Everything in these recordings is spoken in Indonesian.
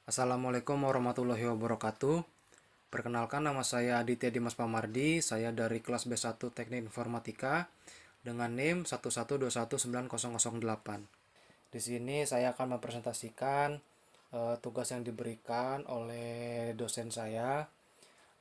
Assalamualaikum warahmatullahi wabarakatuh. Perkenalkan, nama saya Aditya Dimas Pamardi. Saya dari kelas B1 Teknik Informatika dengan NIM 1121908. Di sini saya akan mempresentasikan tugas yang diberikan oleh dosen saya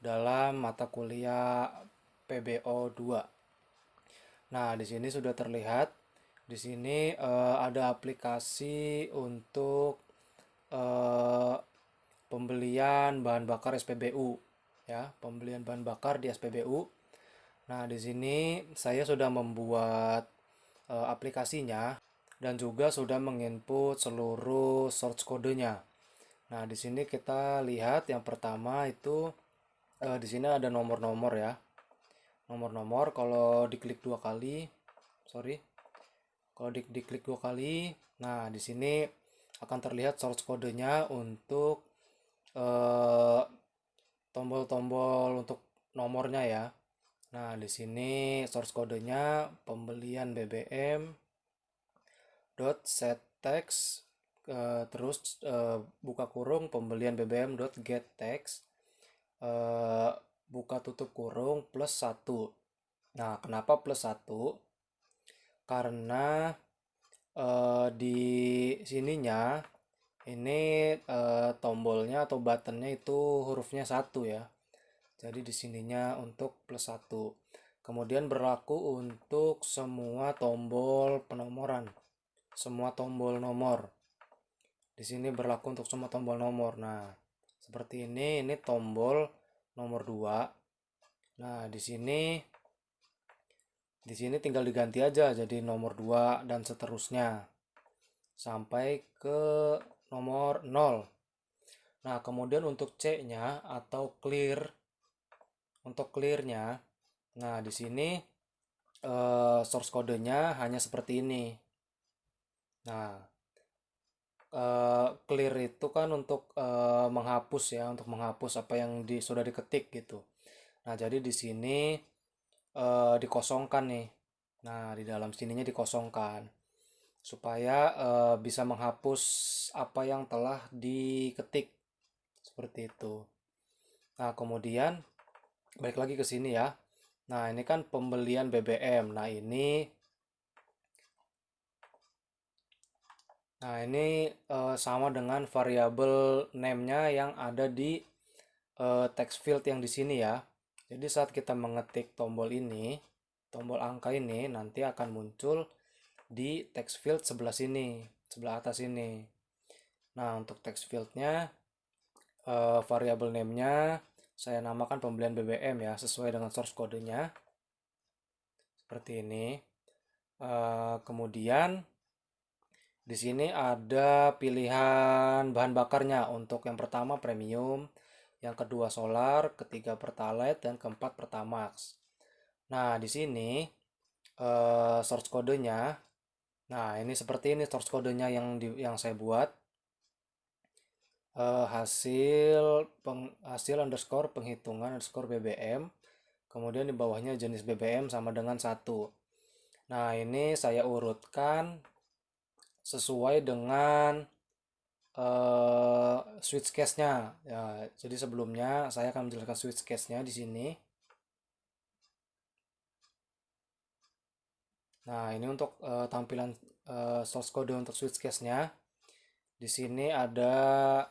dalam mata kuliah PBO 2. Nah, di sini sudah terlihat. Di sini ada aplikasi untuk eh, pembelian bahan bakar SPBU, ya, pembelian bahan bakar di SPBU. Nah, di sini saya sudah membuat aplikasinya dan juga sudah menginput seluruh source kodenya. Nah, di sini kita lihat yang pertama itu di sini ada nomor-nomor ya. Nomor-nomor kalau diklik dua kali, sorry, kalau diklik dua kali, nah di sini akan terlihat source kodenya untuk eh, tombol-tombol untuk nomornya ya. Nah, di sini source kodenya pembelian BBM dot set text terus buka kurung pembelian BBM dot get text eh, buka tutup kurung plus satu. Nah, kenapa plus satu? Karena di sininya ini tombolnya atau buttonnya itu hurufnya satu ya. Jadi di sininya untuk plus satu. Kemudian berlaku untuk semua tombol penomoran, semua tombol nomor. Di sini berlaku untuk semua tombol nomor. Nah, seperti ini tombol nomor 2. Nah, di sini tinggal diganti aja jadi nomor 2 dan seterusnya sampai ke nomor 0. Nah, kemudian untuk C-nya atau clear, untuk clear-nya, nah di sini source kodenya hanya seperti ini. Nah, clear itu kan untuk menghapus ya, untuk menghapus apa yang sudah diketik gitu. Nah, jadi di sini dikosongkan nih. Nah, di dalam sininya dikosongkan supaya bisa menghapus apa yang telah diketik seperti itu. Nah, kemudian balik lagi ke sini ya. Nah, ini kan pembelian BBM. Nah, ini sama dengan variabel name-nya yang ada di text field yang di sini ya. Jadi saat kita mengetik tombol ini, tombol angka ini nanti akan muncul di text field sebelah sini, sebelah atas ini. Nah, untuk text field-nya, variabel name-nya saya namakan pembelian BBM ya, sesuai dengan source kodenya. Seperti ini. Kemudian di sini ada pilihan bahan bakarnya untuk yang pertama premium, yang kedua solar, ketiga pertalite, dan keempat pertamax. Nah, di sini source kodenya. Nah, ini seperti ini source kodenya yang saya buat. Hasil underscore penghitungan underscore BBM. Kemudian di bawahnya jenis BBM sama dengan satu. Nah, ini saya urutkan sesuai dengan switch case-nya. Ya, jadi sebelumnya saya akan menjelaskan switch case-nya di sini. Nah, ini untuk tampilan source code untuk switch case-nya. Di sini ada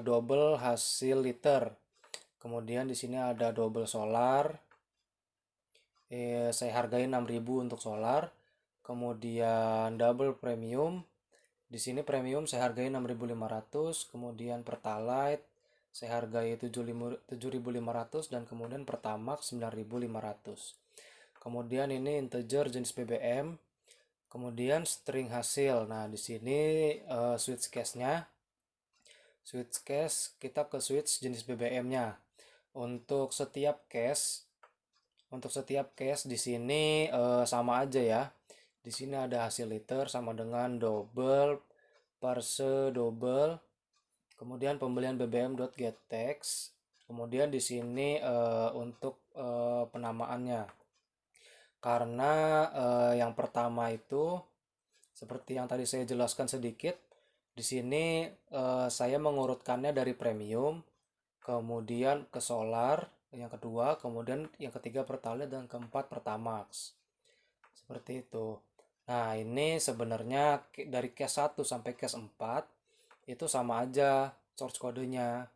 double hasil liter. Kemudian di sini ada double solar. Saya hargai 6.000 untuk solar. Kemudian double premium. Di sini premium saya hargai 6.500. Kemudian pertalite saya hargai 7.500 dan kemudian pertamax 9.500. Kemudian ini integer jenis BBM. Kemudian string hasil. Nah, di sini switch case-nya. Switch case kita ke switch jenis BBM-nya. Untuk setiap case di sini sama aja ya. Di sini ada hasil liter sama dengan double parse double. Kemudian pembelian bbm.getText. Kemudian di sini untuk penamaannya. Karena yang pertama itu seperti yang tadi saya jelaskan sedikit, Di sini saya mengurutkannya dari premium, kemudian ke solar yang kedua, kemudian yang ketiga Pertalite dan keempat Pertamax. Seperti itu. Nah, ini sebenarnya dari case 1 sampai case 4 itu sama aja source kodenya.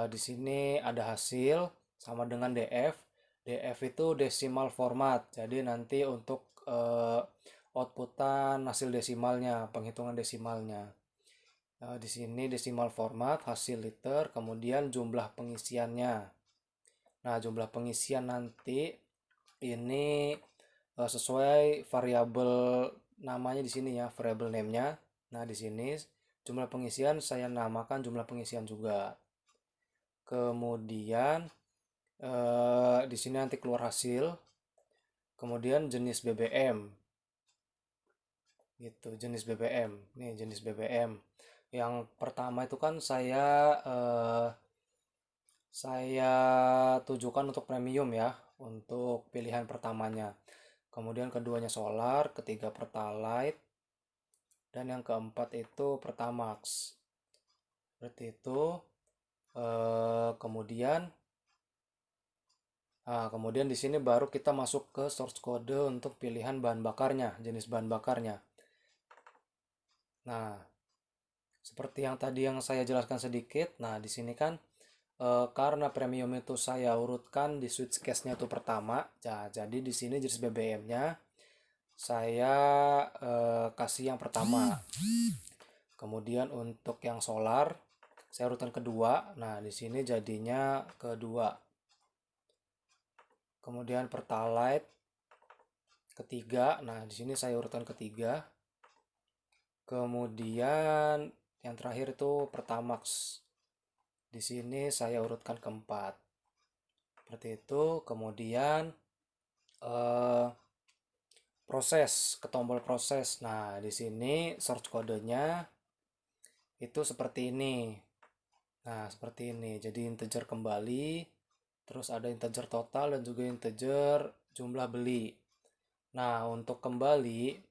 Di sini ada hasil sama dengan DF. DF itu decimal format. Jadi nanti untuk outputan hasil desimalnya, penghitungan desimalnya. Di sini desimal format, hasil liter, kemudian jumlah pengisiannya. Nah, jumlah pengisian nanti ini sesuai variabel namanya di sini ya, variabel name-nya. Nah, di sini jumlah pengisian saya namakan jumlah pengisian juga. Kemudian di sini nanti keluar hasil. Kemudian jenis BBM. Gitu, jenis BBM. Nih, jenis BBM. Yang pertama itu kan saya tujukan untuk premium ya, untuk pilihan pertamanya. Kemudian keduanya solar, ketiga Pertalite, dan yang keempat itu Pertamax. Seperti itu. Kemudian, kemudian di sini baru kita masuk ke source code untuk pilihan bahan bakarnya, jenis bahan bakarnya. Nah, seperti yang tadi yang saya jelaskan sedikit. Nah, di sini kan karena premium itu saya urutkan di switch case-nya itu pertama. Ya, jadi di sini jenis BBM-nya saya kasih yang pertama. Kemudian untuk yang solar saya urutkan kedua. Nah, di sini jadinya kedua. Kemudian Pertalite ketiga. Nah, di sini saya urutkan ketiga. Kemudian yang terakhir itu Pertamax. Di sini saya urutkan keempat. Seperti itu. Kemudian proses ke tombol proses. Nah, di sini source kodenya itu seperti ini. Nah, seperti ini. Jadi integer kembali, terus ada integer total dan juga integer jumlah beli. Nah, untuk kembalian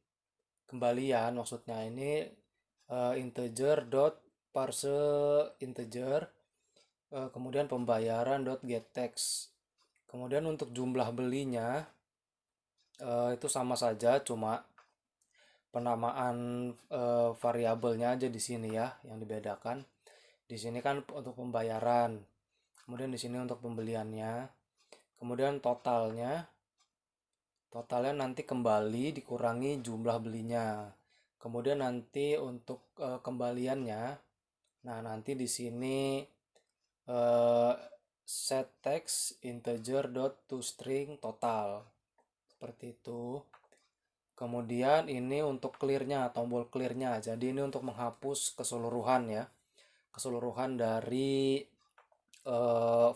maksudnya ini integer dot parse integer, kemudian pembayaran dot get text. Kemudian untuk jumlah belinya itu sama saja, cuma penamaan variabelnya aja di sini ya yang dibedakan. Di sini kan untuk pembayaran, kemudian di sini untuk pembeliannya, kemudian totalnya nanti kembali dikurangi jumlah belinya. Kemudian nanti untuk kembaliannya, nah nanti di sini eh, set text integer dot toString total seperti itu. Kemudian ini untuk clearnya, tombol clearnya. Jadi ini untuk menghapus keseluruhan ya, keseluruhan dari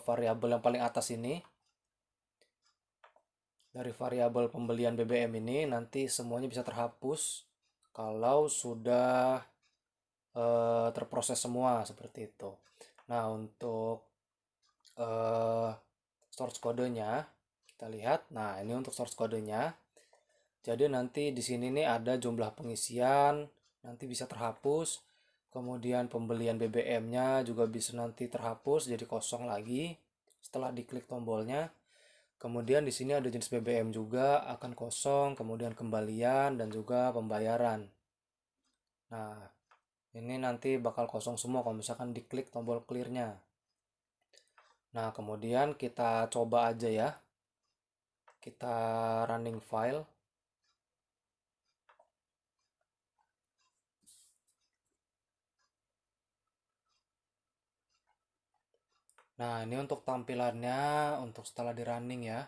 variabel yang paling atas ini. Dari variabel pembelian BBM ini nanti semuanya bisa terhapus kalau sudah terproses semua seperti itu. Nah, untuk source kodenya kita lihat. Nah, ini untuk source kodenya. Jadi nanti di sini nih ada jumlah pengisian, nanti bisa terhapus. Kemudian pembelian BBM-nya juga bisa nanti terhapus jadi kosong lagi setelah diklik tombolnya. Kemudian di sini ada jenis BBM juga akan kosong, kemudian kembalian dan juga pembayaran. Nah, ini nanti bakal kosong semua kalau misalkan diklik tombol clear-nya. Nah, kemudian kita coba aja ya. Kita running file. Nah, ini untuk tampilannya untuk setelah di running ya.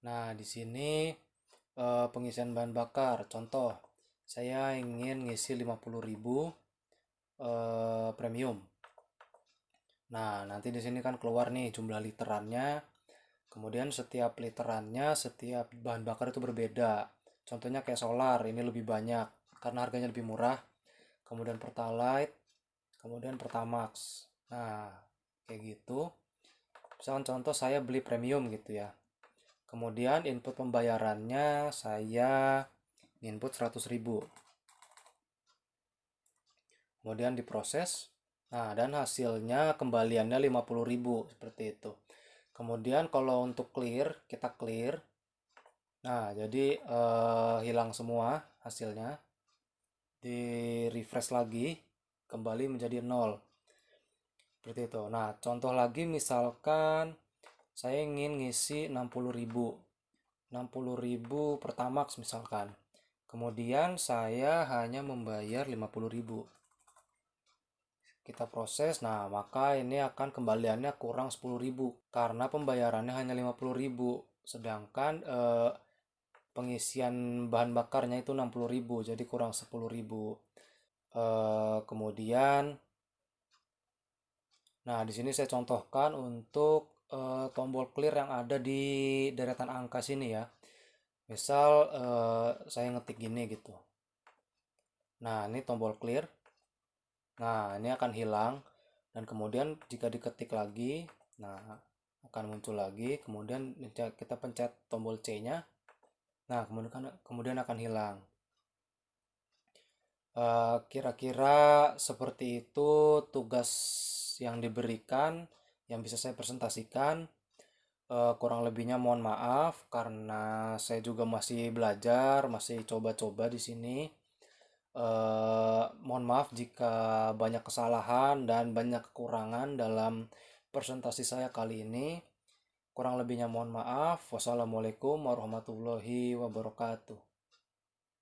Nah, di sini pengisian bahan bakar. Contoh, saya ingin ngisi 50.000 premium. Nah, nanti di sini kan keluar nih jumlah literannya. Kemudian setiap literannya, setiap bahan bakar itu berbeda. Contohnya kayak solar, ini lebih banyak karena harganya lebih murah. Kemudian Pertalite, kemudian Pertamax. Nah, kayak gitu. Misalkan contoh saya beli premium gitu ya. Kemudian input pembayarannya saya input 100.000. kemudian diproses. Nah, dan hasilnya kembaliannya 50.000 seperti itu. Kemudian kalau untuk clear, kita clear. Nah, jadi hilang semua hasilnya. Di refresh lagi, kembali menjadi 0. Seperti itu. Nah, contoh lagi misalkan saya ingin ngisi 60.000. 60.000 Pertamax misalkan. Kemudian saya hanya membayar 50.000. Kita proses, nah maka ini akan kembaliannya kurang 10.000 karena pembayarannya hanya 50.000, sedangkan pengisian bahan bakarnya itu 60.000, jadi kurang 10.000. Kemudian, nah di sini saya contohkan untuk tombol clear yang ada di deretan angka sini ya. Misal saya ngetik gini gitu. Nah ini tombol clear. Nah ini akan hilang dan kemudian jika diketik lagi, nah akan muncul lagi. Kemudian kita pencet tombol C-nya. Nah kemudian akan hilang. Kira-kira seperti itu tugas yang diberikan yang bisa saya presentasikan. Kurang lebihnya mohon maaf karena saya juga masih belajar, masih coba-coba di sini. Mohon maaf jika banyak kesalahan dan banyak kekurangan dalam presentasi saya kali ini. Kurang lebihnya mohon maaf. Wassalamualaikum warahmatullahi wabarakatuh.